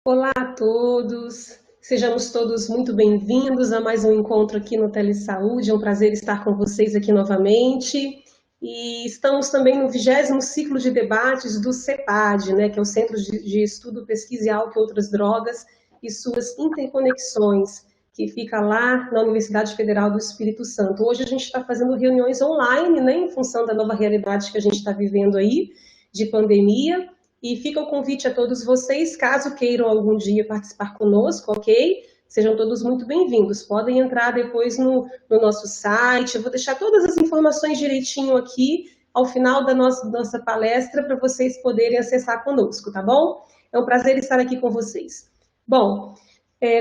Olá a todos, sejamos todos muito bem-vindos a mais um encontro aqui no Telesaúde. É um prazer estar com vocês aqui novamente. E estamos também no 20º ciclo de debates do CEPAD, né, que é o Centro de Estudo, Pesquisa e Álcool e Outras Drogas e suas interconexões, que fica lá na Universidade Federal do Espírito Santo. Hoje a gente está fazendo reuniões online, né, em função da nova realidade que a gente está vivendo aí, de pandemia. E fica o convite a todos vocês, caso queiram algum dia participar conosco, ok? Sejam todos muito bem-vindos. Podem entrar depois no nosso site. Eu vou deixar todas as informações direitinho aqui ao final da nossa palestra para vocês poderem acessar conosco, tá bom? É um prazer estar aqui com vocês. Bom,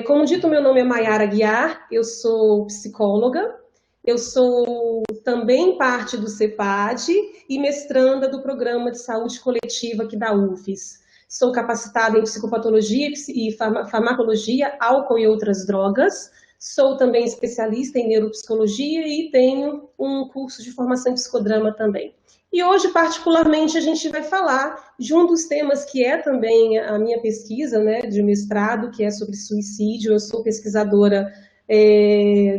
como dito, meu nome é Maiara Guiar, eu sou psicóloga, eu sou também parte do CEPAD e mestranda do Programa de Saúde Coletiva aqui da UFES. Sou capacitada em psicopatologia e farmacologia, álcool e outras drogas. Sou também especialista em neuropsicologia e tenho um curso de formação em psicodrama também. E hoje, particularmente, a gente vai falar de um dos temas que é também a minha pesquisa, né, de mestrado, que é sobre suicídio. Eu sou pesquisadora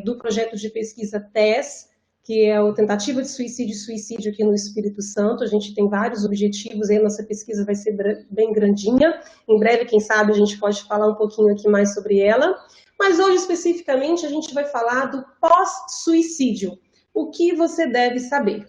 do projeto de pesquisa TES, que é a Tentativa de Suicídio aqui no Espírito Santo. A gente tem vários objetivos, aí a nossa pesquisa vai ser bem grandinha. Em breve, quem sabe, a gente pode falar um pouquinho aqui mais sobre ela. Mas hoje, especificamente, a gente vai falar do pós-suicídio. O que você deve saber?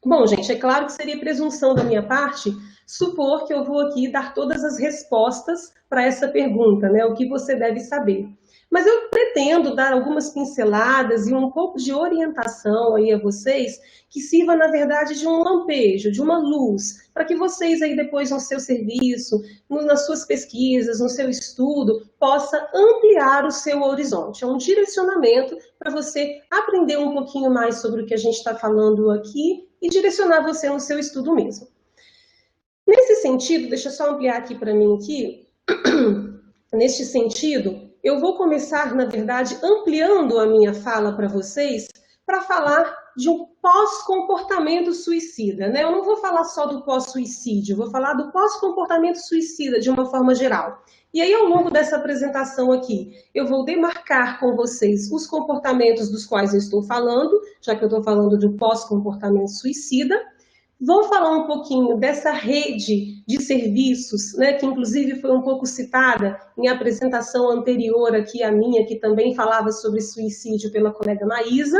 Bom, gente, é claro que seria presunção da minha parte supor que eu vou aqui dar todas as respostas para essa pergunta, né? O que você deve saber. Mas eu pretendo dar algumas pinceladas e um pouco de orientação aí a vocês que sirva, na verdade, de um lampejo, de uma luz, para que vocês aí depois no seu serviço, nas suas pesquisas, no seu estudo, possa ampliar o seu horizonte. É um direcionamento para você aprender um pouquinho mais sobre o que a gente está falando aqui e direcionar você no seu estudo mesmo. Nesse sentido, deixa eu só ampliar aqui para mim aqui, neste sentido, eu vou começar, na verdade, ampliando a minha fala para vocês, para falar de um pós-comportamento suicida, né? Eu não vou falar só do pós-suicídio, vou falar do pós-comportamento suicida de uma forma geral. E aí, ao longo dessa apresentação aqui, eu vou demarcar com vocês os comportamentos dos quais eu estou falando, já que eu estou falando de um pós-comportamento suicida. Vou falar um pouquinho dessa rede de serviços, né, que inclusive foi um pouco citada em apresentação anterior aqui, a minha, que também falava sobre suicídio pela colega Maísa.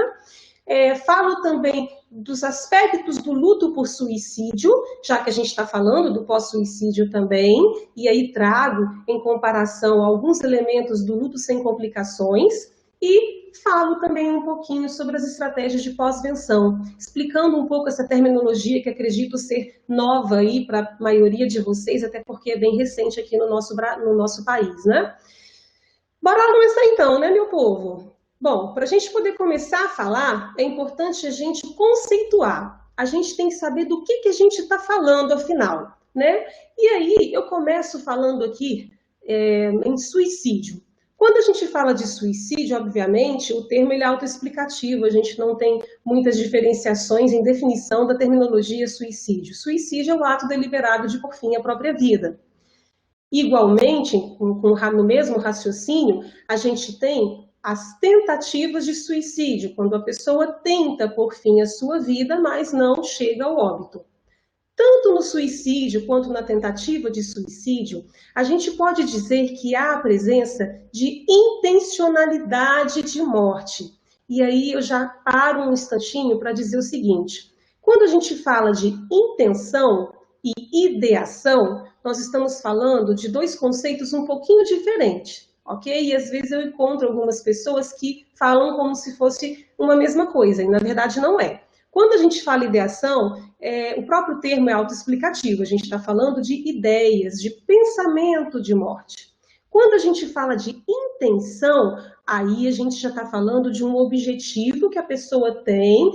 Falo também dos aspectos do luto por suicídio, já que a gente está falando do pós-suicídio também, e aí trago em comparação alguns elementos do luto sem complicações, e falo também um pouquinho sobre as estratégias de pós-venção, explicando um pouco essa terminologia que acredito ser nova aí para a maioria de vocês, até porque é bem recente aqui no nosso país, né? Bora lá começar então, né, meu povo? Bom, para a gente poder começar a falar, é importante a gente conceituar. A gente tem que saber do que a gente está falando, afinal, né? E aí, eu começo falando aqui em suicídio. Quando a gente fala de suicídio, obviamente, o termo ele é autoexplicativo, a gente não tem muitas diferenciações em definição da terminologia suicídio. Suicídio é o ato deliberado de por fim a própria vida. Igualmente, no mesmo raciocínio, a gente tem as tentativas de suicídio, quando a pessoa tenta por fim a sua vida, mas não chega ao óbito. Tanto no suicídio quanto na tentativa de suicídio, a gente pode dizer que há a presença de intencionalidade de morte. E aí eu já paro um instantinho para dizer o seguinte: quando a gente fala de intenção e ideação, nós estamos falando de dois conceitos um pouquinho diferentes, ok? E às vezes eu encontro algumas pessoas que falam como se fosse uma mesma coisa, e na verdade não é. Quando a gente fala ideação, o próprio termo é autoexplicativo, a gente está falando de ideias, de pensamento de morte. Quando a gente fala de intenção, aí a gente já está falando de um objetivo que a pessoa tem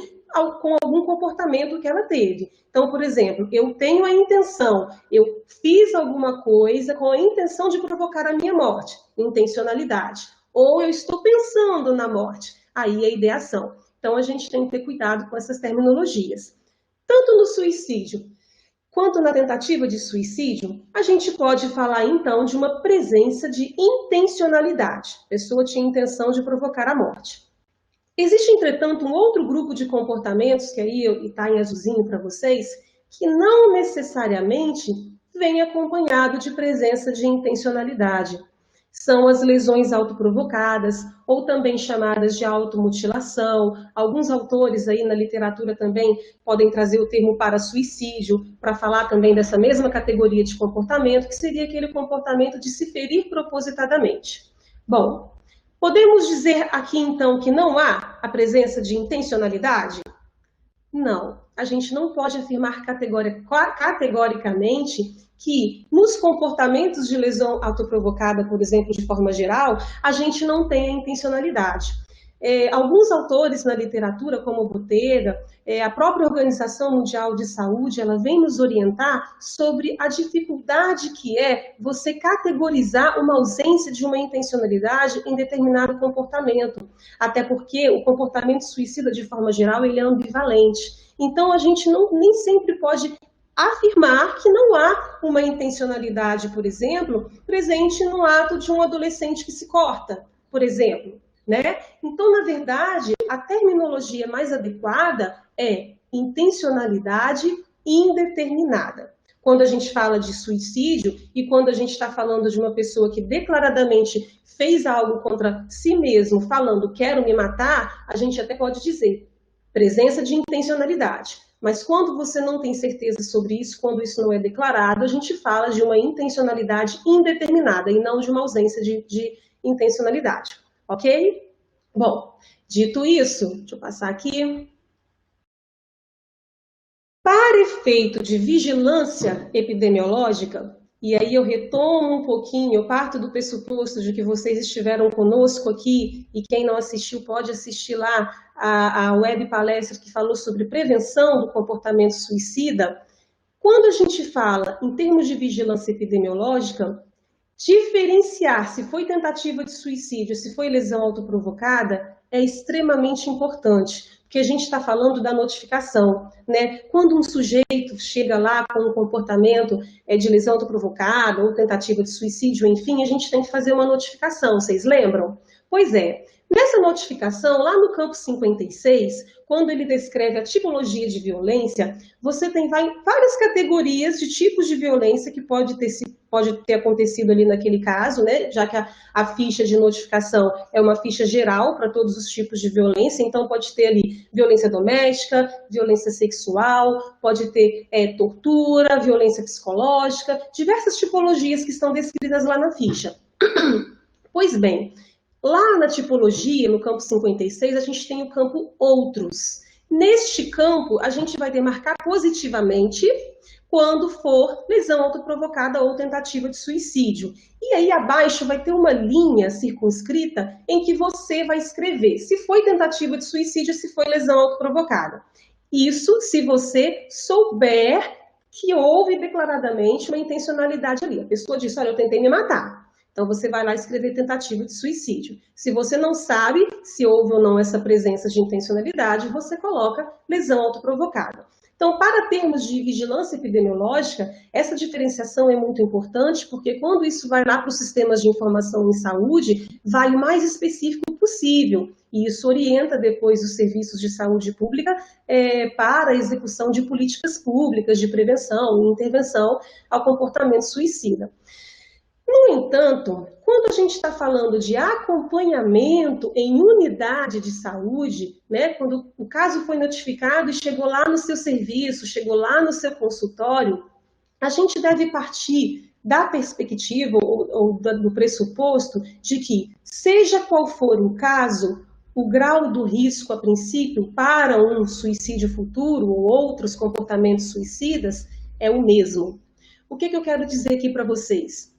com algum comportamento que ela teve. Então, por exemplo, eu tenho a intenção, eu fiz alguma coisa com a intenção de provocar a minha morte, intencionalidade. Ou eu estou pensando na morte, aí é ideação. Então, a gente tem que ter cuidado com essas terminologias. Tanto no suicídio Quanto na tentativa de suicídio, a gente pode falar então de uma presença de intencionalidade. A pessoa tinha intenção de provocar a morte. Existe, entretanto, um outro grupo de comportamentos, que aí está em azulzinho para vocês, que não necessariamente vem acompanhado de presença de intencionalidade. São as lesões autoprovocadas, ou também chamadas de automutilação. Alguns autores aí na literatura também podem trazer o termo para-suicídio, para falar também dessa mesma categoria de comportamento, que seria aquele comportamento de se ferir propositadamente. Bom, podemos dizer aqui então que não há a presença de intencionalidade? Não, a gente não pode afirmar categoricamente que nos comportamentos de lesão autoprovocada, por exemplo, de forma geral, a gente não tem a intencionalidade. Alguns autores na literatura, como Botega, a própria Organização Mundial de Saúde, ela vem nos orientar sobre a dificuldade que é você categorizar uma ausência de uma intencionalidade em determinado comportamento. Até porque o comportamento suicida, de forma geral, ele é ambivalente. Então, a gente nem sempre pode afirmar que não há uma intencionalidade, por exemplo, presente no ato de um adolescente que se corta, por exemplo. Né? Então, na verdade, a terminologia mais adequada é intencionalidade indeterminada. Quando a gente fala de suicídio e quando a gente está falando de uma pessoa que declaradamente fez algo contra si mesmo, falando quero me matar, a gente até pode dizer presença de intencionalidade. Mas quando você não tem certeza sobre isso, quando isso não é declarado, a gente fala de uma intencionalidade indeterminada e não de uma ausência de intencionalidade. Ok? Bom, dito isso, deixa eu passar aqui. Para efeito de vigilância epidemiológica, e aí eu retomo um pouquinho, eu parto do pressuposto de que vocês estiveram conosco aqui, e quem não assistiu pode assistir lá a web palestra que falou sobre prevenção do comportamento suicida. Quando a gente fala em termos de vigilância epidemiológica, diferenciar se foi tentativa de suicídio, se foi lesão autoprovocada, é extremamente importante, porque a gente está falando da notificação, né? Quando um sujeito chega lá com um comportamento de lesão autoprovocada ou tentativa de suicídio, enfim, a gente tem que fazer uma notificação, vocês lembram? Pois é, nessa notificação, lá no campo 56, quando ele descreve a tipologia de violência, você tem várias categorias de tipos de violência que pode ter acontecido ali naquele caso, né? Já que a ficha de notificação é uma ficha geral para todos os tipos de violência, então pode ter ali violência doméstica, violência sexual, pode ter tortura, violência psicológica, diversas tipologias que estão descritas lá na ficha. Pois bem, lá na tipologia, no campo 56, a gente tem o campo outros. Neste campo, a gente vai demarcar positivamente quando for lesão autoprovocada ou tentativa de suicídio. E aí abaixo vai ter uma linha circunscrita em que você vai escrever se foi tentativa de suicídio, se foi lesão autoprovocada. Isso se você souber que houve declaradamente uma intencionalidade ali. A pessoa disse, olha, eu tentei me matar. Então, você vai lá escrever tentativa de suicídio. Se você não sabe se houve ou não essa presença de intencionalidade, você coloca lesão autoprovocada. Então, para termos de vigilância epidemiológica, essa diferenciação é muito importante, porque quando isso vai lá para os sistemas de informação em saúde, vai o mais específico possível. E isso orienta depois os serviços de saúde pública para a execução de políticas públicas de prevenção e intervenção ao comportamento suicida. No entanto, quando a gente está falando de acompanhamento em unidade de saúde, né, quando o caso foi notificado e chegou lá no seu serviço, chegou lá no seu consultório, a gente deve partir da perspectiva ou do pressuposto de que, seja qual for o caso, o grau do risco, a princípio, para um suicídio futuro ou outros comportamentos suicidas é o mesmo. O que eu quero dizer aqui para vocês?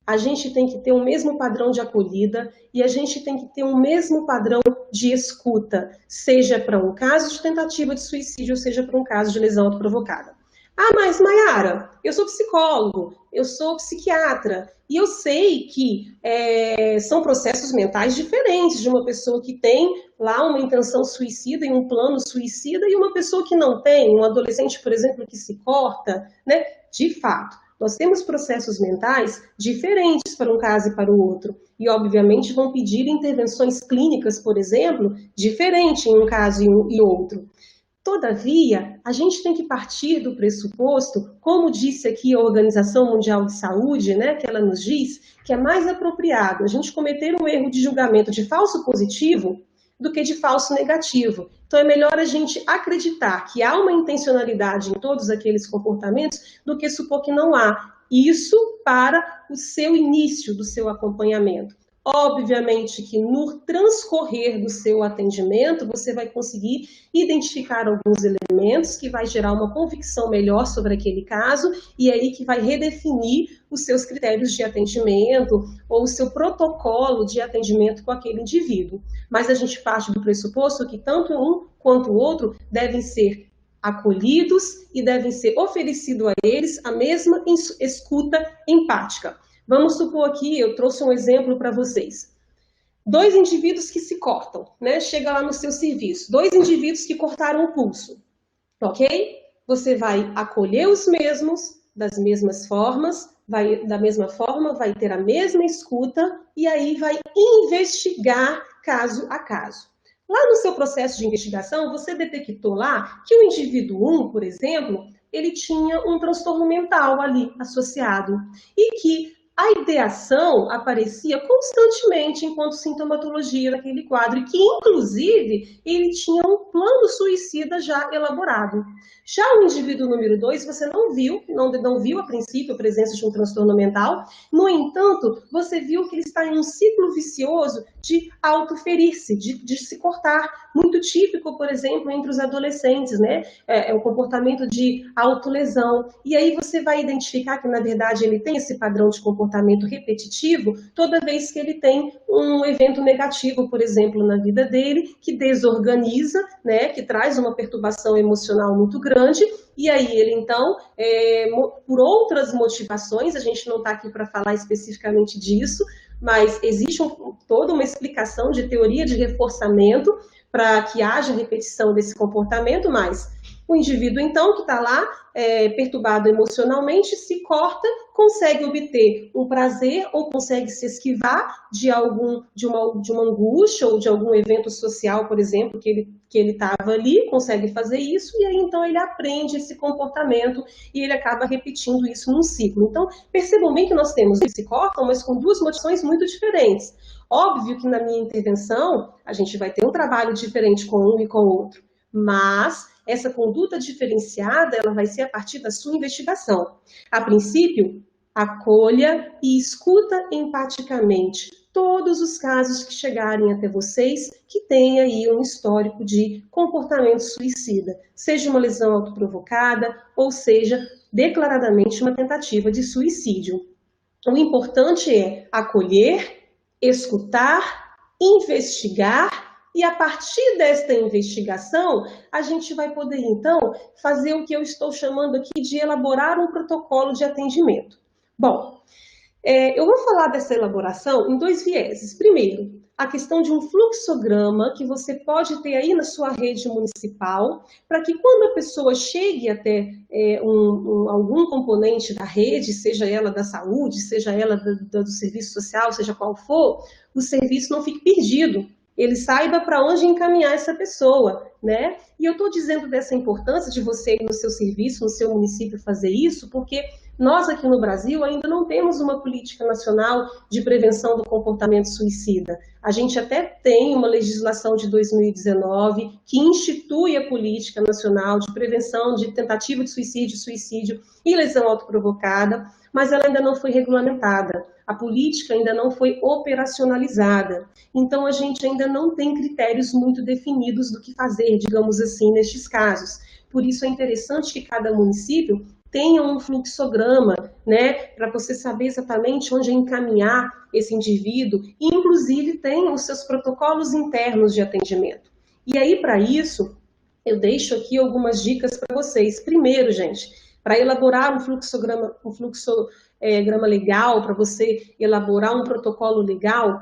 A gente tem que ter o mesmo padrão de acolhida e a gente tem que ter o mesmo padrão de escuta, seja para um caso de tentativa de suicídio, ou seja para um caso de lesão autoprovocada. Ah, mas Mayara, eu sou psicólogo, eu sou psiquiatra, e eu sei que são processos mentais diferentes de uma pessoa que tem lá uma intenção suicida e um plano suicida e uma pessoa que não tem, um adolescente, por exemplo, que se corta, né? De fato, nós temos processos mentais diferentes para um caso e para o outro. E, obviamente, vão pedir intervenções clínicas, por exemplo, diferentes em um caso e outro. Todavia, a gente tem que partir do pressuposto, como disse aqui a Organização Mundial de Saúde, né, que ela nos diz, que é mais apropriado a gente cometer um erro de julgamento de falso positivo do que de falso negativo. Então, é melhor a gente acreditar que há uma intencionalidade em todos aqueles comportamentos do que supor que não há. Isso para o seu início do seu acompanhamento. Obviamente que no transcorrer do seu atendimento, você vai conseguir identificar alguns elementos que vai gerar uma convicção melhor sobre aquele caso e aí que vai redefinir os seus critérios de atendimento ou o seu protocolo de atendimento com aquele indivíduo. Mas a gente parte do pressuposto que tanto um quanto o outro devem ser acolhidos e devem ser oferecido a eles a mesma escuta empática. Vamos supor aqui, eu trouxe um exemplo para vocês. 2 indivíduos que se cortam, né? Chega lá no seu serviço. 2 indivíduos que cortaram o pulso, ok? Você vai acolher os mesmos, da mesma forma, vai ter a mesma escuta e aí vai investigar caso a caso. Lá no seu processo de investigação, você detectou lá que o indivíduo 1, por exemplo, ele tinha um transtorno mental ali associado e que a ideação aparecia constantemente enquanto sintomatologia naquele quadro, e que, inclusive, ele tinha um plano suicida já elaborado. Já o indivíduo número 2, você não viu a princípio a presença de um transtorno mental, no entanto, você viu que ele está em um ciclo vicioso de autoferir-se, de se cortar, muito típico, por exemplo, entre os adolescentes, né? É um comportamento de autolesão, e aí você vai identificar que, na verdade, ele tem esse padrão de comportamento repetitivo toda vez que ele tem um evento negativo, por exemplo, na vida dele, que desorganiza, né, que traz uma perturbação emocional muito grande, e aí ele, então, por outras motivações, a gente não está aqui para falar especificamente disso, mas existe toda uma explicação de teoria de reforçamento para que haja repetição desse comportamento, mas o indivíduo, então, que está lá, perturbado emocionalmente, se corta, consegue obter um prazer ou consegue se esquivar de uma angústia ou de algum evento social, por exemplo, que ele estava ali, consegue fazer isso, e aí, então, ele aprende esse comportamento e ele acaba repetindo isso num ciclo. Então, percebam bem que nós temos que se cortam, mas com 2 motivações muito diferentes. Óbvio que na minha intervenção, a gente vai ter um trabalho diferente com um e com o outro, mas essa conduta diferenciada, ela vai ser a partir da sua investigação. A princípio, acolha e escuta empaticamente todos os casos que chegarem até vocês que têm aí um histórico de comportamento suicida, seja uma lesão autoprovocada ou seja declaradamente uma tentativa de suicídio. O importante é acolher, escutar, investigar, e a partir desta investigação, a gente vai poder, então, fazer o que eu estou chamando aqui de elaborar um protocolo de atendimento. Bom, eu vou falar dessa elaboração em 2 vieses. Primeiro, a questão de um fluxograma que você pode ter aí na sua rede municipal, para que quando a pessoa chegue até algum componente da rede, seja ela da saúde, seja ela do serviço social, seja qual for, o serviço não fique perdido. Ele saiba para onde encaminhar essa pessoa, né? E eu estou dizendo dessa importância de você ir no seu serviço, no seu município fazer isso, porque nós aqui no Brasil ainda não temos uma política nacional de prevenção do comportamento suicida. A gente até tem uma legislação de 2019 que institui a política nacional de prevenção de tentativa de suicídio e lesão autoprovocada, mas ela ainda não foi regulamentada. A política ainda não foi operacionalizada. Então, a gente ainda não tem critérios muito definidos do que fazer, digamos assim, nestes casos. Por isso, é interessante que cada município tenha um fluxograma, né, para você saber exatamente onde encaminhar esse indivíduo e, inclusive, tenha os seus protocolos internos de atendimento. E aí, para isso, eu deixo aqui algumas dicas para vocês. Primeiro, gente, Para elaborar um fluxograma legal, para você elaborar um protocolo legal,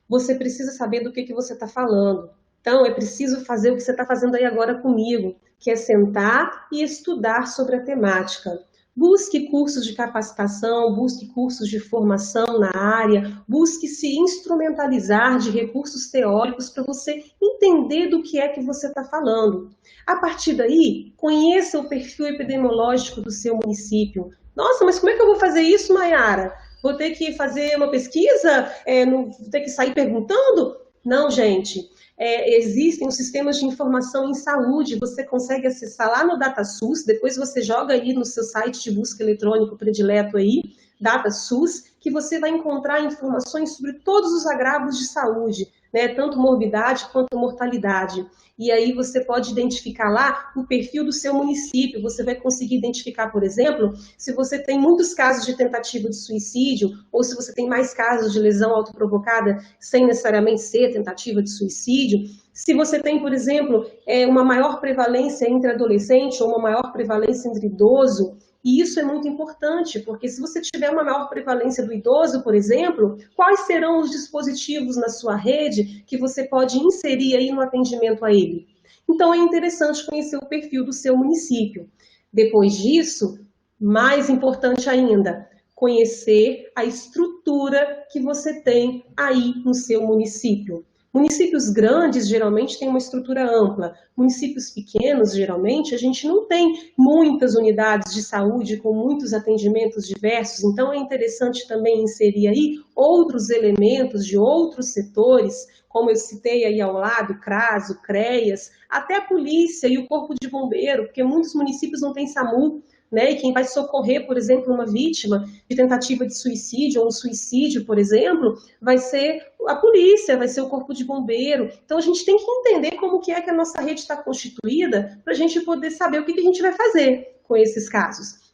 você precisa saber do que você está falando. Então, é preciso fazer o que você está fazendo aí agora comigo, que é sentar e estudar sobre a temática. Busque cursos de capacitação, busque cursos de formação na área, busque se instrumentalizar de recursos teóricos para você entender do que é que você está falando. A partir daí, conheça o perfil epidemiológico do seu município. Nossa, mas como é que eu vou fazer isso, Mayara? Vou ter que fazer uma pesquisa? Vou ter que sair perguntando? Não, gente. Existem os sistemas de informação em saúde, você consegue acessar lá no DataSUS, depois você joga aí no seu site de busca eletrônico predileto aí, DataSUS, que você vai encontrar informações sobre todos os agravos de saúde, né, tanto morbidade quanto mortalidade. E aí você pode identificar lá o perfil do seu município, você vai conseguir identificar, por exemplo, se você tem muitos casos de tentativa de suicídio, ou se você tem mais casos de lesão autoprovocada sem necessariamente ser tentativa de suicídio, se você tem, por exemplo, uma maior prevalência entre adolescente ou uma maior prevalência entre idoso. E isso é muito importante, porque se você tiver uma maior prevalência do idoso, por exemplo, quais serão os dispositivos na sua rede que você pode inserir aí no atendimento a ele? Então, é interessante conhecer o perfil do seu município. Depois disso, mais importante ainda, conhecer a estrutura que você tem aí no seu município. Municípios grandes, geralmente, têm uma estrutura ampla. Municípios pequenos, geralmente, a gente não tem muitas unidades de saúde com muitos atendimentos diversos, então é interessante também inserir aí outros elementos de outros setores, como eu citei aí ao lado, CRAS, o CREAS, até a polícia e o corpo de bombeiro, porque muitos municípios não têm SAMU, né? E quem vai socorrer, por exemplo, uma vítima de tentativa de suicídio ou um suicídio, por exemplo, vai ser a polícia, vai ser o corpo de bombeiro. Então, a gente tem que entender como que é que a nossa rede está constituída para a gente poder saber o que a gente vai fazer com esses casos.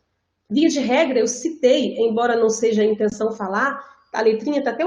Via de regra, eu citei, embora não seja a intenção falar, a letrinha está até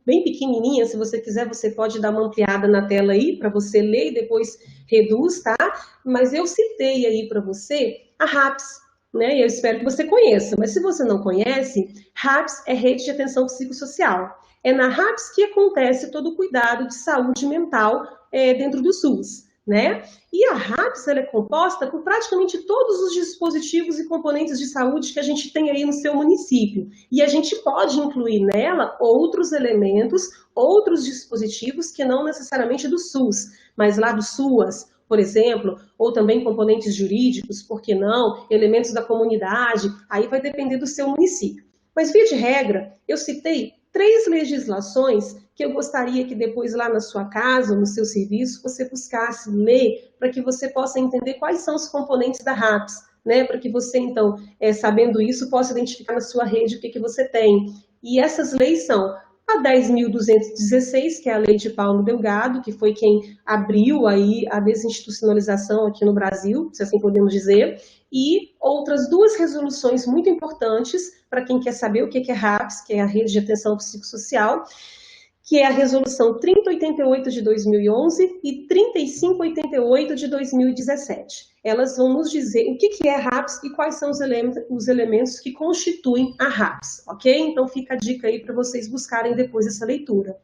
bem pequenininha, se você quiser, você pode dar uma ampliada na tela aí, para você ler e depois reduz, tá? Mas eu citei aí para você a RAPS, né? Eu espero que você conheça, mas se você não conhece, RAPS é Rede de Atenção Psicossocial. É na RAPS que acontece todo o cuidado de saúde mental dentro do SUS, né? E a RAPS ela é composta por praticamente todos os dispositivos e componentes de saúde que a gente tem aí no seu município. E a gente pode incluir nela outros elementos, outros dispositivos que não necessariamente do SUS, mas lá do SUAS, por exemplo, ou também componentes jurídicos, por que não, elementos da comunidade, aí vai depender do seu município. Mas, via de regra, eu citei 3 legislações que eu gostaria que depois lá na sua casa, no seu serviço, você buscasse ler, para que você possa entender quais são os componentes da RAPS, né? Para que você, então, sabendo isso, possa identificar na sua rede o que você tem. E essas leis são a 10.216, que é a lei de Paulo Delgado, que foi quem abriu aí a desinstitucionalização aqui no Brasil, se assim podemos dizer, e outras 2 resoluções muito importantes para quem quer saber o que é RAPS, que é a Rede de Atenção Psicossocial, que é a resolução 3088 de 2011 e 3588 de 2017. Elas vão nos dizer o que é RAPS e quais são os elementos que constituem a RAPS, ok? Então fica a dica aí para vocês buscarem depois essa leitura.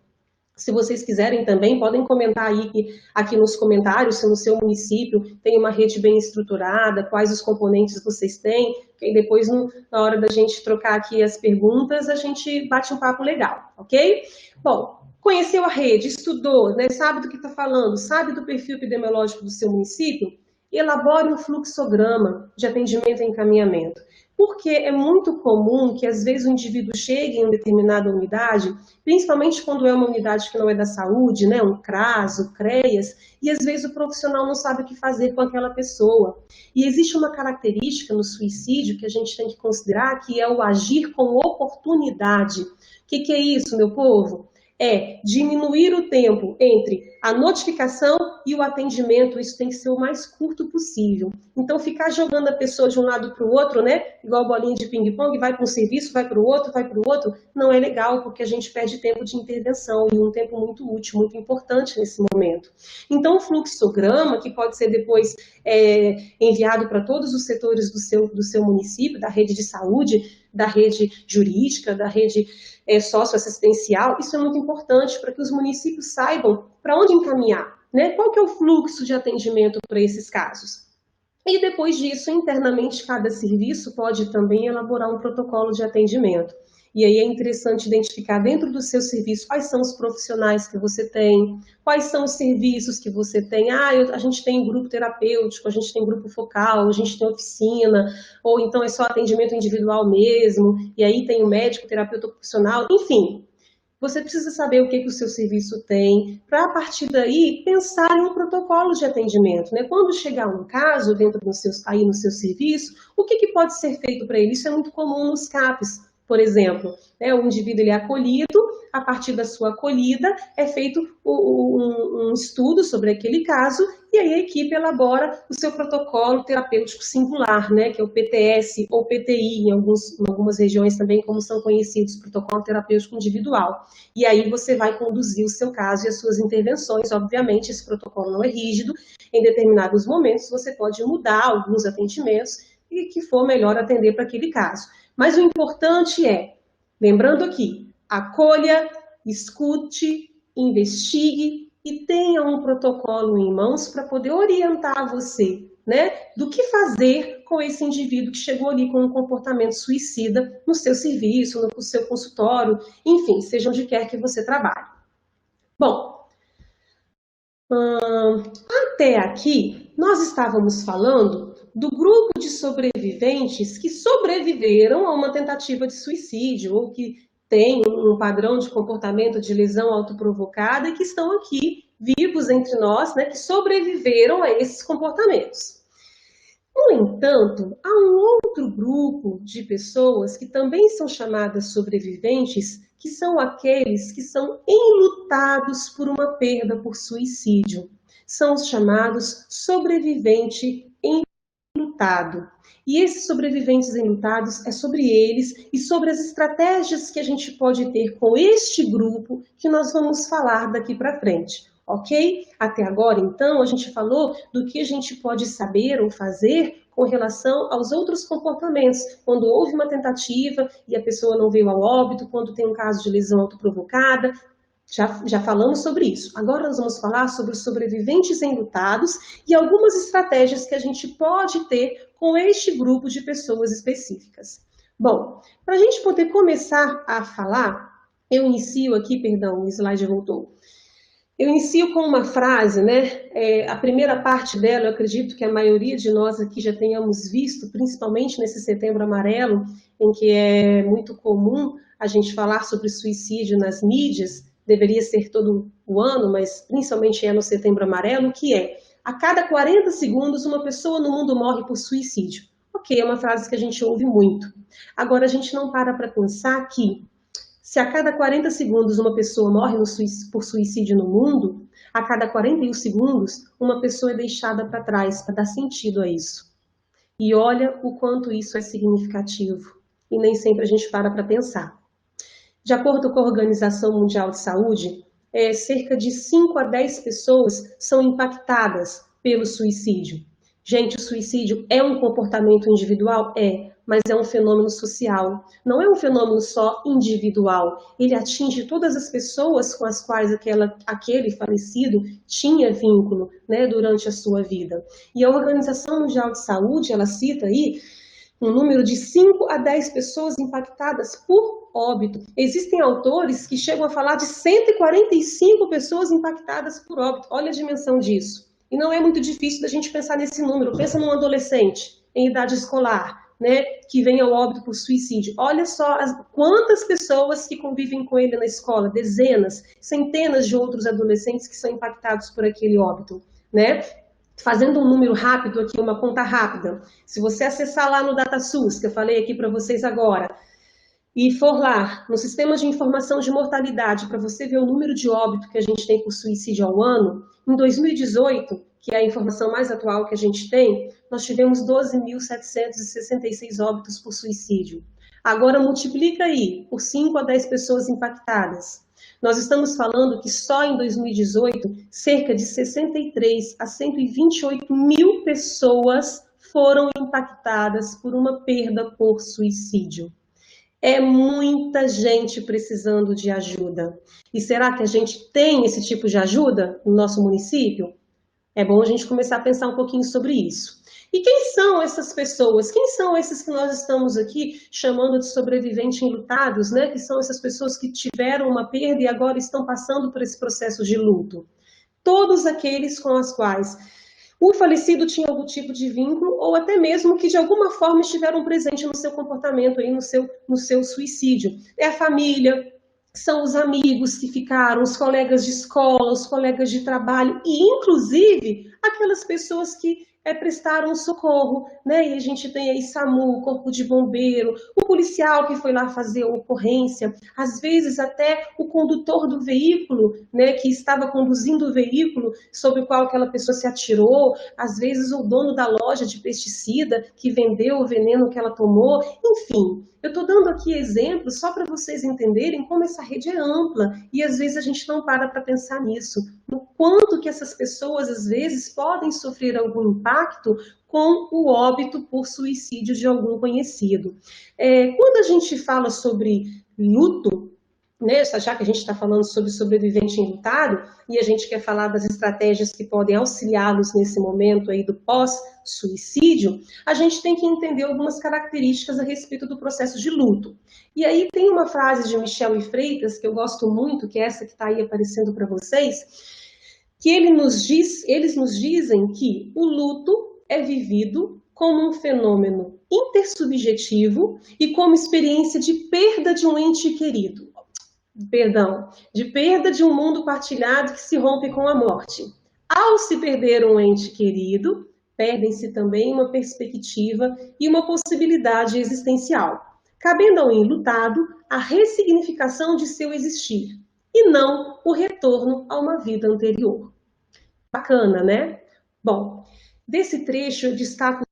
Se vocês quiserem também, podem comentar aí aqui nos comentários se no seu município tem uma rede bem estruturada, quais os componentes vocês têm, que depois, na hora da gente trocar aqui as perguntas, a gente bate um papo legal, ok? Bom, conheceu a rede, estudou, né, sabe do que está falando, sabe do perfil epidemiológico do seu município? Elabore um fluxograma de atendimento e encaminhamento. Porque é muito comum que, às vezes, o indivíduo chegue em uma determinada unidade, principalmente quando é uma unidade que não é da saúde, né, um CRAS, o CREAS, e às vezes o profissional não sabe o que fazer com aquela pessoa. E existe uma característica no suicídio que a gente tem que considerar, que é o agir com oportunidade. O que é isso, meu povo? É diminuir o tempo entre a notificação e o atendimento, isso tem que ser o mais curto possível. Então, ficar jogando a pessoa de um lado para o outro, né, igual bolinha de ping-pong, vai para um serviço, vai para o outro, não é legal, porque a gente perde tempo de intervenção e um tempo muito útil, muito importante nesse momento. Então, o fluxograma, que pode ser depois enviado para todos os setores do seu município, da rede de saúde, da rede jurídica, da rede socioassistencial. Isso é muito importante para que os municípios saibam para onde encaminhar, né? Qual que é o fluxo de atendimento para esses casos. E depois disso, internamente, cada serviço pode também elaborar um protocolo de atendimento. E aí é interessante identificar dentro do seu serviço quais são os profissionais que você tem, quais são os serviços que você tem. A gente tem grupo terapêutico, a gente tem grupo focal, a gente tem oficina, ou então é só atendimento individual mesmo, e aí tem o médico, terapeuta ocupacional, enfim. Você precisa saber o que o seu serviço tem, para a partir daí pensar em um protocolo de atendimento, né? Quando chegar um caso dentro no seu serviço, o que pode ser feito para ele? Isso é muito comum nos CAPs. Por exemplo, né, o indivíduo ele é acolhido, a partir da sua acolhida é feito um estudo sobre aquele caso e aí a equipe elabora o seu protocolo terapêutico singular, né, que é o PTS ou PTI, em algumas regiões também, como são conhecidos, protocolo terapêutico individual. E aí você vai conduzir o seu caso e as suas intervenções. Obviamente, esse protocolo não é rígido, em determinados momentos você pode mudar alguns atendimentos e que for melhor atender para aquele caso. Mas o importante é, lembrando aqui, acolha, escute, investigue e tenha um protocolo em mãos para poder orientar você, né, do que fazer com esse indivíduo que chegou ali com um comportamento suicida no seu serviço, no seu consultório, enfim, seja onde quer que você trabalhe. Bom, até aqui nós estávamos falando do grupo de sobreviventes que sobreviveram a uma tentativa de suicídio ou que têm um padrão de comportamento de lesão autoprovocada e que estão aqui vivos entre nós, né, que sobreviveram a esses comportamentos. No entanto, há um outro grupo de pessoas que também são chamadas sobreviventes, que são aqueles que são enlutados por uma perda por suicídio. São os chamados sobrevivente enlutado. E esses sobreviventes enlutados, é sobre eles e sobre as estratégias que a gente pode ter com este grupo que nós vamos falar daqui para frente. Ok? Até agora, então, a gente falou do que a gente pode saber ou fazer com relação aos outros comportamentos, quando houve uma tentativa e a pessoa não veio ao óbito, quando tem um caso de lesão autoprovocada. Já falamos sobre isso. Agora nós vamos falar sobre os sobreviventes enlutados e algumas estratégias que a gente pode ter com este grupo de pessoas específicas. Bom, para a gente poder começar a falar, eu inicio aqui, perdão, o slide voltou. Eu inicio com uma frase, né? A primeira parte dela, eu acredito que a maioria de nós aqui já tenhamos visto, principalmente nesse Setembro Amarelo, em que é muito comum a gente falar sobre suicídio nas mídias, deveria ser todo o ano, mas principalmente é no Setembro Amarelo, que é: a cada 40 segundos uma pessoa no mundo morre por suicídio. Ok, é uma frase que a gente ouve muito. Agora, a gente não para pensar que se a cada 40 segundos uma pessoa morre por suicídio no mundo, a cada 41 segundos uma pessoa é deixada para trás, para dar sentido a isso. E olha o quanto isso é significativo. E nem sempre a gente para pensar. De acordo com a Organização Mundial de Saúde, cerca de 5 a 10 pessoas são impactadas pelo suicídio. Gente, o suicídio é um comportamento individual? Mas é um fenômeno social. Não é um fenômeno só individual. Ele atinge todas as pessoas com as quais aquele falecido tinha vínculo, né, durante a sua vida. E a Organização Mundial de Saúde, ela cita aí um número de 5 a 10 pessoas impactadas por óbito. Existem autores que chegam a falar de 145 pessoas impactadas por óbito. Olha a dimensão disso. E não é muito difícil da gente pensar nesse número. Pensa num adolescente em idade escolar, né, que vem ao óbito por suicídio. Olha só quantas pessoas que convivem com ele na escola, dezenas, centenas de outros adolescentes que são impactados por aquele óbito, né? Fazendo um número rápido aqui, uma conta rápida. Se você acessar lá no DataSUS, que eu falei aqui para vocês agora, e for lá no Sistema de Informação de Mortalidade, para você ver o número de óbito que a gente tem por suicídio ao ano, em 2018, que é a informação mais atual que a gente tem, nós tivemos 12.766 óbitos por suicídio. Agora multiplica aí por 5 a 10 pessoas impactadas. Nós estamos falando que só em 2018, cerca de 63 a 128 mil pessoas foram impactadas por uma perda por suicídio. É muita gente precisando de ajuda. E será que a gente tem esse tipo de ajuda no nosso município? É bom a gente começar a pensar um pouquinho sobre isso. E quem são essas pessoas? Quem são esses que nós estamos aqui chamando de sobreviventes enlutados, né? Que são essas pessoas que tiveram uma perda e agora estão passando por esse processo de luto. Todos aqueles com os quais o falecido tinha algum tipo de vínculo ou até mesmo que de alguma forma estiveram presentes no seu comportamento, aí, no seu suicídio. É a família, são os amigos que ficaram, os colegas de escola, os colegas de trabalho e, inclusive, aquelas pessoas que prestaram socorro, né? E a gente tem aí SAMU, Corpo de Bombeiro, o policial que foi lá fazer a ocorrência, às vezes até o condutor do veículo, né, que estava conduzindo o veículo sobre o qual aquela pessoa se atirou, às vezes o dono da loja de pesticida que vendeu o veneno que ela tomou, enfim. Eu estou dando aqui exemplos só para vocês entenderem como essa rede é ampla e às vezes a gente não para pensar nisso, no quanto que essas pessoas às vezes podem sofrer algum impacto com o óbito por suicídio de algum conhecido. Quando a gente fala sobre luto, né, já que a gente está falando sobre sobrevivente enlutado, e a gente quer falar das estratégias que podem auxiliá-los nesse momento aí do pós-suicídio, a gente tem que entender algumas características a respeito do processo de luto. E aí tem uma frase de Michel e Freitas, que eu gosto muito, que é essa que está aí aparecendo para vocês, que eles nos dizem que o luto é vivido como um fenômeno intersubjetivo e como experiência de perda de um ente querido. De perda de um mundo partilhado que se rompe com a morte. Ao se perder um ente querido, perdem-se também uma perspectiva e uma possibilidade existencial, cabendo ao enlutado a ressignificação de seu existir, e não o retorno a uma vida anterior. Bacana, né? Bom, desse trecho eu destaco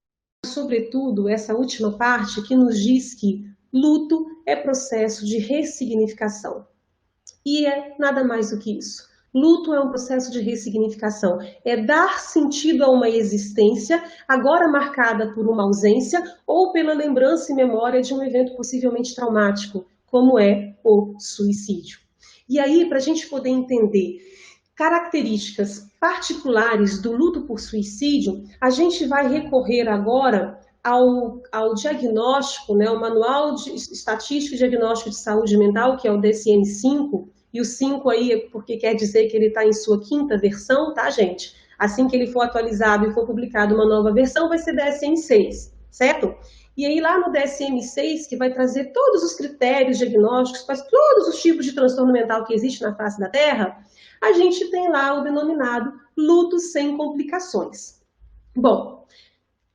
sobretudo essa última parte que nos diz que luto é processo de ressignificação. E é nada mais do que isso. Luto é um processo de ressignificação. É dar sentido a uma existência, agora marcada por uma ausência ou pela lembrança e memória de um evento possivelmente traumático, como é o suicídio. E aí, para a gente poder entender características particulares do luto por suicídio, a gente vai recorrer agora ao diagnóstico, né, o Manual de Estatístico e Diagnóstico de Saúde Mental, que é o DSM-5, e o 5 aí é porque quer dizer que ele está em sua 5ª versão, tá, gente? Assim que ele for atualizado e for publicado uma nova versão, vai ser DSM-6, certo? E aí lá no DSM-6, que vai trazer todos os critérios diagnósticos para todos os tipos de transtorno mental que existe na face da Terra, a gente tem lá o denominado luto sem complicações. Bom,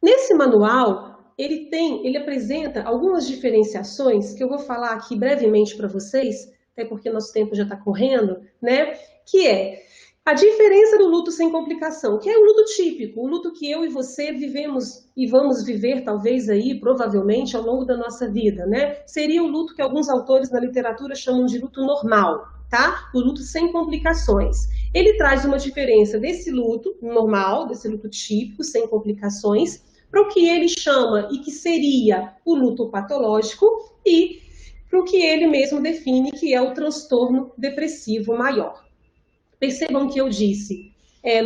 nesse manual, ele apresenta algumas diferenciações que eu vou falar aqui brevemente para vocês, até porque nosso tempo já está correndo, né? Que é a diferença do luto sem complicação, que é o luto típico, o luto que eu e você vivemos e vamos viver talvez aí, provavelmente, ao longo da nossa vida, né? Seria o luto que alguns autores na literatura chamam de luto normal, tá? O luto sem complicações. Ele traz uma diferença desse luto normal, desse luto típico, sem complicações, para o que ele chama e que seria o luto patológico e para o que ele mesmo define que é o transtorno depressivo maior. Percebam que eu disse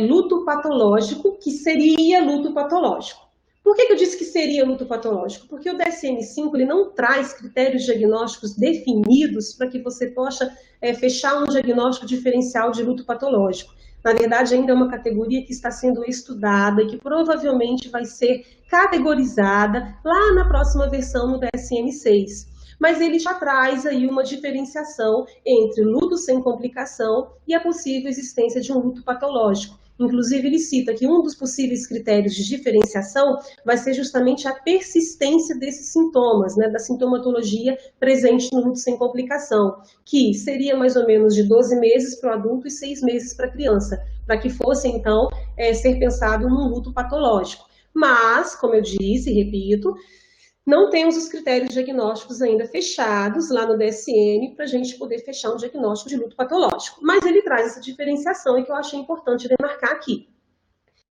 luto patológico, que seria luto patológico. Por que eu disse que seria luto patológico? Porque o DSM-5 ele não traz critérios diagnósticos definidos para que você possa fechar um diagnóstico diferencial de luto patológico. Na verdade, ainda é uma categoria que está sendo estudada e que provavelmente vai ser categorizada lá na próxima versão no DSM-6. Mas ele já traz aí uma diferenciação entre luto sem complicação e a possível existência de um luto patológico. Inclusive, ele cita que um dos possíveis critérios de diferenciação vai ser justamente a persistência desses sintomas, né, da sintomatologia presente no luto sem complicação, que seria mais ou menos de 12 meses para o adulto e 6 meses para a criança, para que fosse, então, ser pensado num luto patológico. Mas, como eu disse e repito, Não temos os critérios diagnósticos ainda fechados lá no DSM para a gente poder fechar um diagnóstico de luto patológico, mas ele traz essa diferenciação e que eu achei importante demarcar aqui.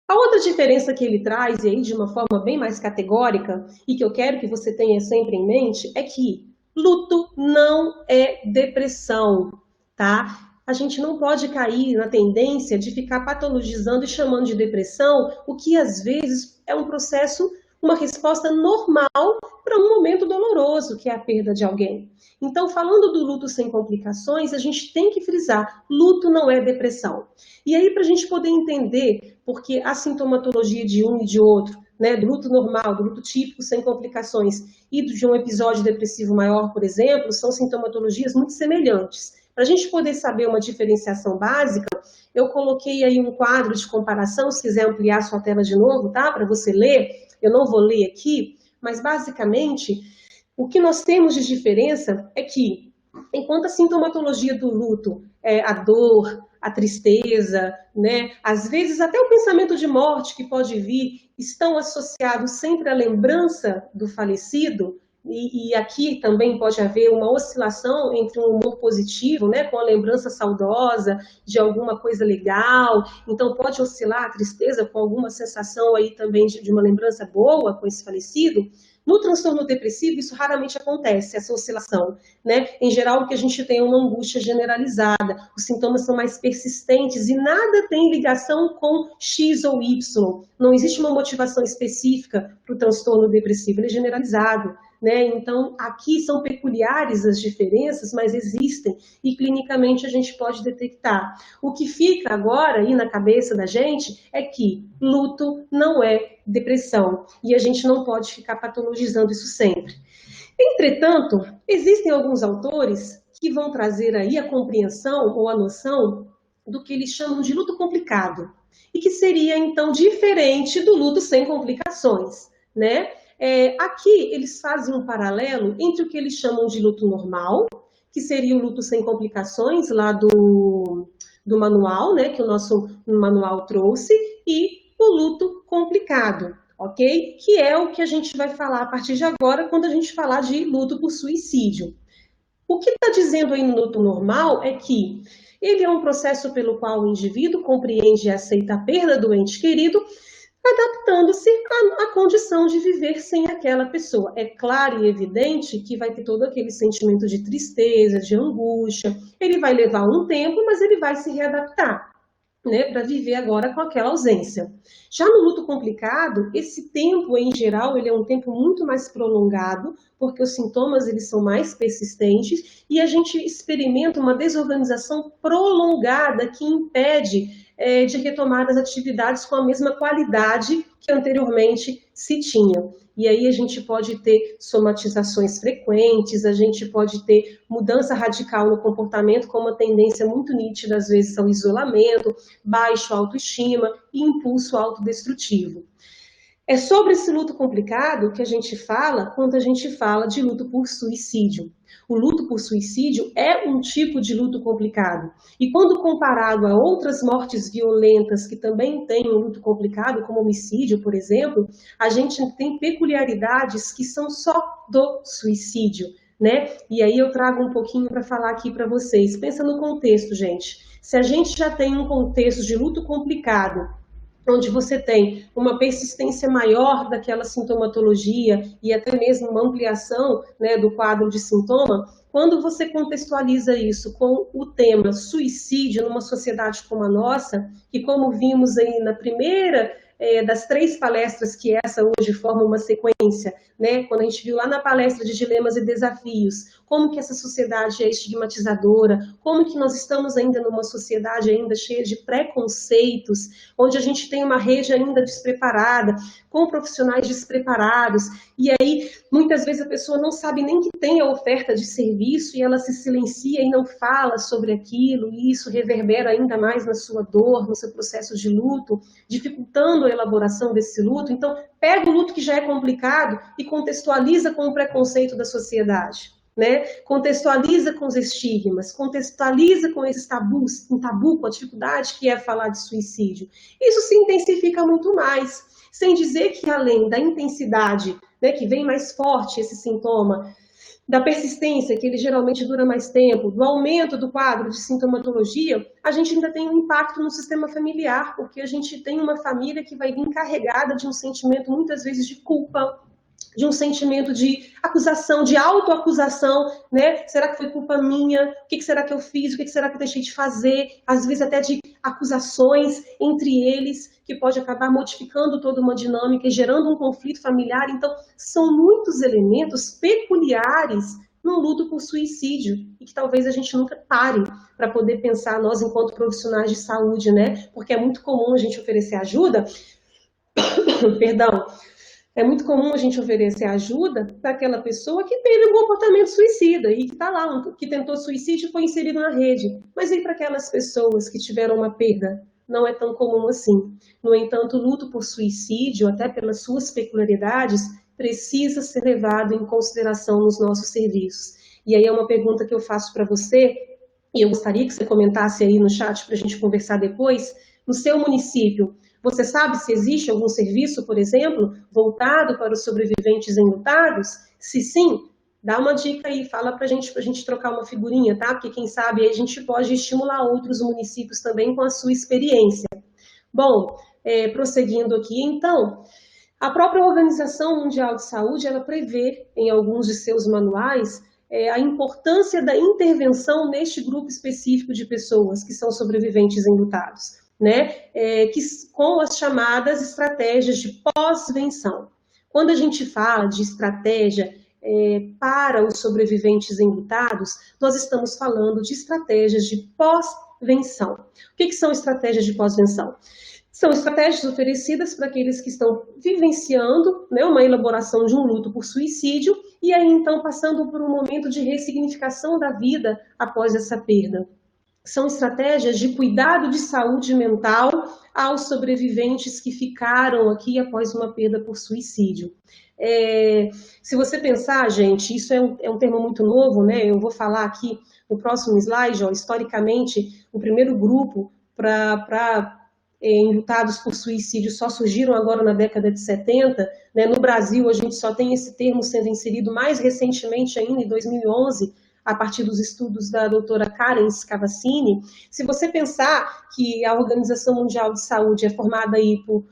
A outra diferença que ele traz, e aí de uma forma bem mais categórica, e que eu quero que você tenha sempre em mente, é que luto não é depressão, tá? A gente não pode cair na tendência de ficar patologizando e chamando de depressão, o que às vezes é um processo, uma resposta normal para um momento doloroso, que é a perda de alguém. Então, falando do luto sem complicações, a gente tem que frisar, luto não é depressão. E aí, para a gente poder entender, porque a sintomatologia de um e de outro, né, do luto normal, do luto típico sem complicações e de um episódio depressivo maior, por exemplo, são sintomatologias muito semelhantes. Para a gente poder saber uma diferenciação básica, eu coloquei aí um quadro de comparação, se quiser ampliar sua tela de novo, tá? Para você ler, eu não vou ler aqui, mas basicamente o que nós temos de diferença é que, enquanto a sintomatologia do luto é a dor, a tristeza, né, às vezes até o pensamento de morte que pode vir, estão associados sempre à lembrança do falecido, e aqui também pode haver uma oscilação entre um humor positivo, né, com a lembrança saudosa de alguma coisa legal, então pode oscilar a tristeza com alguma sensação aí também de uma lembrança boa com esse falecido. No transtorno depressivo, isso raramente acontece, essa oscilação, né? Em geral, o que a gente tem é uma angústia generalizada, os sintomas são mais persistentes e nada tem ligação com X ou Y. Não existe uma motivação específica para o transtorno depressivo, ele é generalizado. Né? Então, aqui são peculiares as diferenças, mas existem e clinicamente a gente pode detectar. O que fica agora aí na cabeça da gente é que luto não é depressão e a gente não pode ficar patologizando isso sempre. Entretanto, existem alguns autores que vão trazer aí a compreensão ou a noção do que eles chamam de luto complicado e que seria então diferente do luto sem complicações, né? Aqui eles fazem um paralelo entre o que eles chamam de luto normal, que seria o luto sem complicações lá do manual, né, que o nosso manual trouxe, e o luto complicado, ok? Que é o que a gente vai falar a partir de agora quando a gente falar de luto por suicídio. O que está dizendo aí no luto normal é que ele é um processo pelo qual o indivíduo compreende e aceita a perda do ente querido, adaptando-se à condição de viver sem aquela pessoa. É claro e evidente que vai ter todo aquele sentimento de tristeza, de angústia. Ele vai levar um tempo, mas ele vai se readaptar, né, para viver agora com aquela ausência. Já no luto complicado, esse tempo, em geral, ele é um tempo muito mais prolongado, porque os sintomas eles são mais persistentes e a gente experimenta uma desorganização prolongada que impede de retomar as atividades com a mesma qualidade que anteriormente se tinha. E aí a gente pode ter somatizações frequentes, a gente pode ter mudança radical no comportamento com uma tendência muito nítida, às vezes, ao isolamento, baixo autoestima e impulso autodestrutivo. É sobre esse luto complicado que a gente fala quando a gente fala de luto por suicídio. O luto por suicídio é um tipo de luto complicado. E quando comparado a outras mortes violentas que também têm um luto complicado, como homicídio, por exemplo, a gente tem peculiaridades que são só do suicídio, né? E aí eu trago um pouquinho para falar aqui para vocês. Pensa no contexto, gente. Se a gente já tem um contexto de luto complicado, onde você tem uma persistência maior daquela sintomatologia e até mesmo uma ampliação, né, do quadro de sintoma, quando você contextualiza isso com o tema suicídio numa sociedade como a nossa, que como vimos aí na primeira das 3 palestras que essa hoje forma uma sequência, né? Quando a gente viu lá na palestra de dilemas e desafios, como que essa sociedade é estigmatizadora, como que nós estamos ainda numa sociedade ainda cheia de preconceitos, onde a gente tem uma rede ainda despreparada, com profissionais despreparados, e aí muitas vezes a pessoa não sabe nem que tem a oferta de serviço e ela se silencia e não fala sobre aquilo, e isso reverbera ainda mais na sua dor, no seu processo de luto, dificultando a elaboração desse luto. Então, pega o luto que já é complicado e contextualiza com o preconceito da sociedade, né? Contextualiza com os estigmas, contextualiza com esses tabus, um tabu, com a dificuldade que é falar de suicídio. Isso se intensifica muito mais, sem dizer que além da intensidade, né, que vem mais forte esse sintoma, da persistência, que ele geralmente dura mais tempo, do aumento do quadro de sintomatologia, a gente ainda tem um impacto no sistema familiar, porque a gente tem uma família que vai vir carregada de um sentimento, muitas vezes, de culpa, de um sentimento de acusação, de autoacusação, né? Será que foi culpa minha? O que será que eu fiz? O que será que eu deixei de fazer? Às vezes até de acusações entre eles, que pode acabar modificando toda uma dinâmica e gerando um conflito familiar. Então, são muitos elementos peculiares no luto por suicídio e que talvez a gente nunca pare para poder pensar nós enquanto profissionais de saúde, né? Porque é muito comum a gente oferecer ajuda, perdão, é muito comum a gente oferecer ajuda para aquela pessoa que teve um comportamento suicida e que está lá, que tentou suicídio e foi inserido na rede. Mas e para aquelas pessoas que tiveram uma perda? Não é tão comum assim. No entanto, o luto por suicídio, até pelas suas peculiaridades, precisa ser levado em consideração nos nossos serviços. E aí é uma pergunta que eu faço para você, e eu gostaria que você comentasse aí no chat para a gente conversar depois. No seu município, você sabe se existe algum serviço, por exemplo, voltado para os sobreviventes enlutados? Se sim, dá uma dica aí, fala para a gente trocar uma figurinha, tá? Porque quem sabe aí a gente pode estimular outros municípios também com a sua experiência. Bom, prosseguindo aqui, então, a própria Organização Mundial de Saúde, ela prevê em alguns de seus manuais a importância da intervenção neste grupo específico de pessoas que são sobreviventes enlutados, né? Com as chamadas estratégias de pós-venção. Quando a gente fala de estratégia para os sobreviventes enlutados, nós estamos falando de estratégias de pós-venção. O que são estratégias de pós-venção? São estratégias oferecidas para aqueles que estão vivenciando, né, uma elaboração de um luto por suicídio e aí então passando por um momento de ressignificação da vida após essa perda. São estratégias de cuidado de saúde mental aos sobreviventes que ficaram aqui após uma perda por suicídio. Se você pensar, gente, isso é um termo muito novo, né? Eu vou falar aqui no próximo slide, ó, historicamente, o primeiro grupo para enlutados por suicídio só surgiram agora na década de 70, né? No Brasil, a gente só tem esse termo sendo inserido mais recentemente ainda, em 2011, a partir dos estudos da doutora Karen Scavacini. Se você pensar que a Organização Mundial de Saúde é formada aí por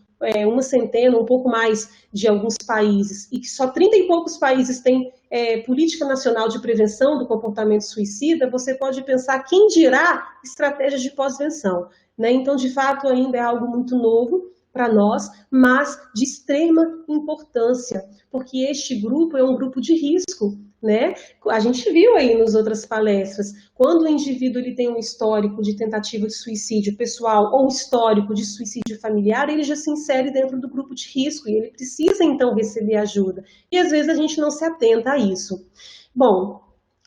uma centena, um pouco mais de alguns países, e que só 30 e poucos países têm política nacional de prevenção do comportamento suicida, você pode pensar quem dirá estratégias de pós-venção, né? Então, de fato, ainda é algo muito novo para nós, mas de extrema importância, porque este grupo é um grupo de risco, né? A gente viu aí nas outras palestras, quando o indivíduo ele tem um histórico de tentativa de suicídio pessoal ou histórico de suicídio familiar, ele já se insere dentro do grupo de risco e ele precisa então receber ajuda. E às vezes a gente não se atenta a isso. Bom,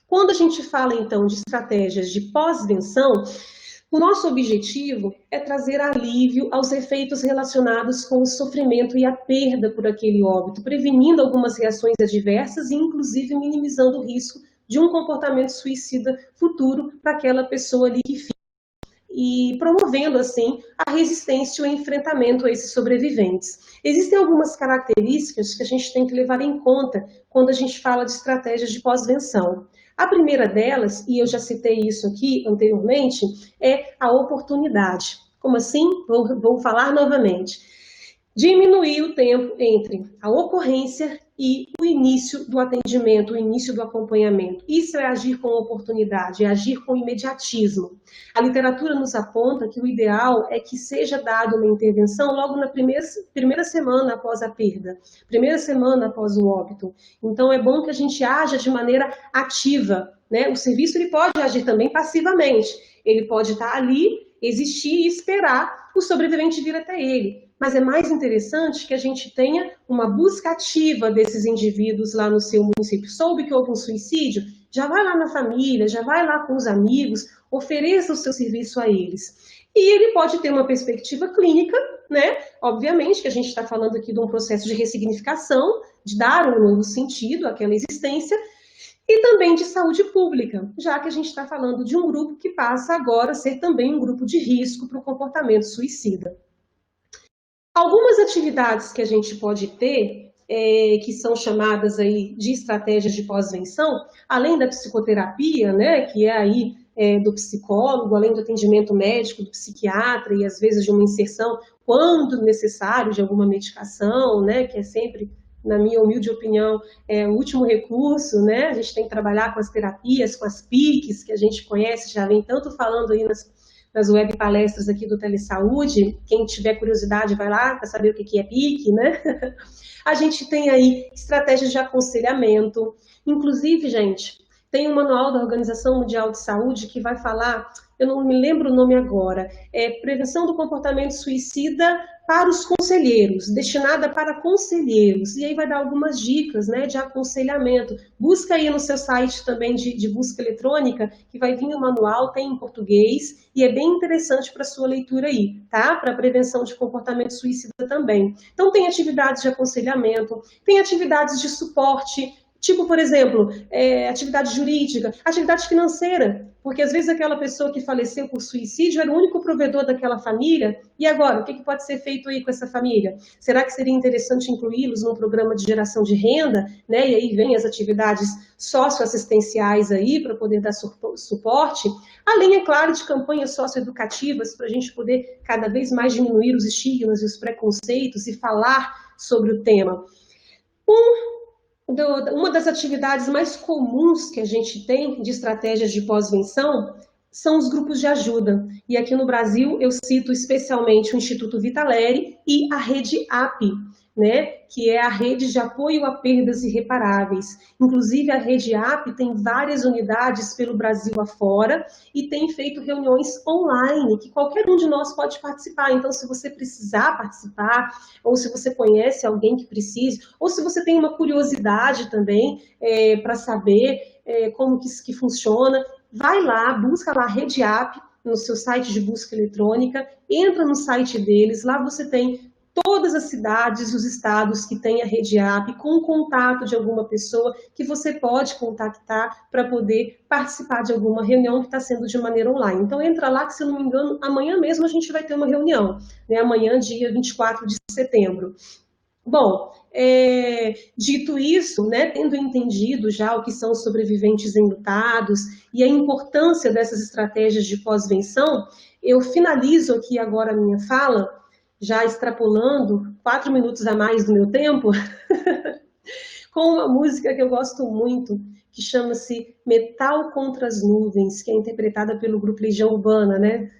quando a gente fala então de estratégias de pós-venção, o nosso objetivo é trazer alívio aos efeitos relacionados com o sofrimento e a perda por aquele óbito, prevenindo algumas reações adversas e, inclusive, minimizando o risco de um comportamento suicida futuro para aquela pessoa ali que fica, e promovendo, assim, a resistência e o enfrentamento a esses sobreviventes. Existem algumas características que a gente tem que levar em conta quando a gente fala de estratégias de pós-venção. A primeira delas, e eu já citei isso aqui anteriormente, é a oportunidade. Como assim? Vou falar novamente. Diminuir o tempo entre a ocorrência e o início do atendimento, o início do acompanhamento. Isso é agir com oportunidade, é agir com imediatismo. A literatura nos aponta que o ideal é que seja dada uma intervenção logo na primeira semana após a perda, primeira semana após o óbito. Então, é bom que a gente haja de maneira ativa, né? O serviço ele pode agir também passivamente. Ele pode estar ali, existir e esperar o sobrevivente vir até ele. Mas é mais interessante que a gente tenha uma busca ativa desses indivíduos lá no seu município. Soube que houve um suicídio? Já vai lá na família, já vai lá com os amigos, ofereça o seu serviço a eles. E ele pode ter uma perspectiva clínica, né? Obviamente que a gente está falando aqui de um processo de ressignificação, de dar um novo sentido àquela existência, e também de saúde pública, já que a gente está falando de um grupo que passa agora a ser também um grupo de risco para o comportamento suicida. Algumas atividades que a gente pode ter que são chamadas aí de estratégias de pós-venção, além da psicoterapia, né, que é aí do psicólogo, além do atendimento médico, do psiquiatra e às vezes de uma inserção, quando necessário, de alguma medicação, né, que é sempre, na minha humilde opinião, o último recurso, né, a gente tem que trabalhar com as terapias, com as PICs, que a gente conhece, já vem tanto falando aí nas web palestras aqui do Telesaúde, quem tiver curiosidade vai lá para saber o que é PIC, né? A gente tem aí estratégias de aconselhamento, inclusive, gente, tem um manual da Organização Mundial de Saúde que vai falar, eu não me lembro o nome agora, prevenção do comportamento suicida para os conselheiros, destinada para conselheiros, e aí vai dar algumas dicas, né, de aconselhamento. Busca aí no seu site também de busca eletrônica, que vai vir o manual, tem em português, e é bem interessante para a sua leitura aí, tá? Para a prevenção de comportamento suicida também. Então tem atividades de aconselhamento, tem atividades de suporte, tipo, por exemplo, atividade jurídica, atividade financeira, porque às vezes aquela pessoa que faleceu por suicídio era o único provedor daquela família, e agora, o que pode ser feito aí com essa família? Será que seria interessante incluí-los num programa de geração de renda, né? E aí vem as atividades socioassistenciais aí, para poder dar suporte, além, é claro, de campanhas socioeducativas, para a gente poder cada vez mais diminuir os estigmas e os preconceitos e falar sobre o tema. Uma das atividades mais comuns que a gente tem de estratégias de pós-venção são os grupos de ajuda. E aqui no Brasil eu cito especialmente o Instituto Vitaleri e a Rede AP, né, que é a rede de apoio a perdas irreparáveis. Inclusive a Rede AP tem várias unidades pelo Brasil afora e tem feito reuniões online, que qualquer um de nós pode participar. Então, se você precisar participar, ou se você conhece alguém que precise, ou se você tem uma curiosidade também para saber como que isso que funciona, vai lá, busca lá a Rede AP no seu site de busca eletrônica, entra no site deles, lá você tem todas as cidades, os estados que têm a Rede AP, com o contato de alguma pessoa que você pode contactar para poder participar de alguma reunião que está sendo de maneira online. Então, entra lá, que se eu não me engano, amanhã mesmo a gente vai ter uma reunião, né? Amanhã, dia 24 de setembro. Bom, dito isso, né, tendo entendido já o que são os sobreviventes enlutados e a importância dessas estratégias de pós-venção, eu finalizo aqui agora a minha fala, já extrapolando 4 minutos a mais do meu tempo, com uma música que eu gosto muito, que chama-se Metal contra as Nuvens, que é interpretada pelo grupo Legião Urbana, né?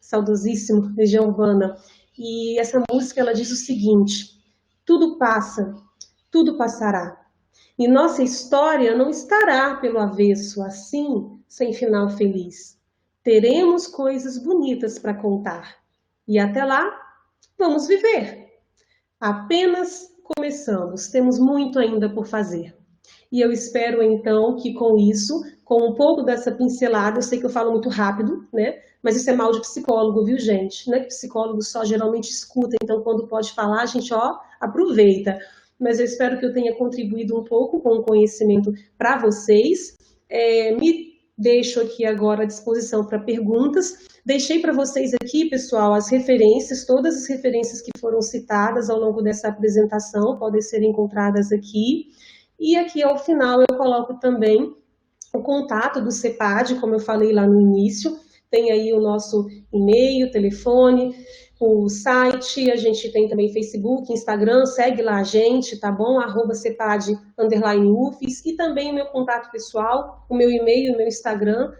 Saudosíssimo Legião Urbana. E essa música, ela diz o seguinte: tudo passa, tudo passará. E nossa história não estará pelo avesso, assim, sem final feliz. Teremos coisas bonitas para contar. E até lá, vamos viver. Apenas começamos, temos muito ainda por fazer. E eu espero, então, que com isso, com um pouco dessa pincelada, eu sei que eu falo muito rápido, né? Mas isso é mal de psicólogo, viu, gente? Não é que psicólogo só geralmente escuta, então quando pode falar, a gente, aproveita. Mas eu espero que eu tenha contribuído um pouco com o conhecimento para vocês. Me deixo aqui agora à disposição para perguntas. Deixei para vocês aqui, pessoal, as referências, todas as referências que foram citadas ao longo dessa apresentação podem ser encontradas aqui. E aqui ao final eu coloco também o contato do CEPAD, como eu falei lá no início, tem aí o nosso e-mail, telefone, o site, a gente tem também Facebook, Instagram, segue lá a gente, tá bom? @cepad_ufes, e também o meu contato pessoal, o meu e-mail, o meu Instagram,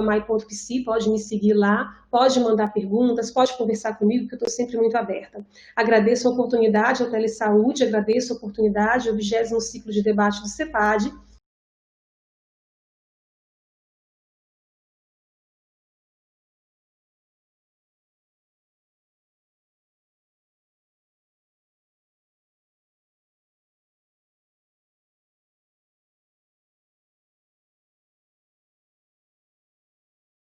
@mai.psi, pode me seguir lá, pode mandar perguntas, pode conversar comigo, que eu estou sempre muito aberta. Agradeço a oportunidade ao Telesaúde, agradeço a oportunidade ao 20º ciclo de debate do CEPAD,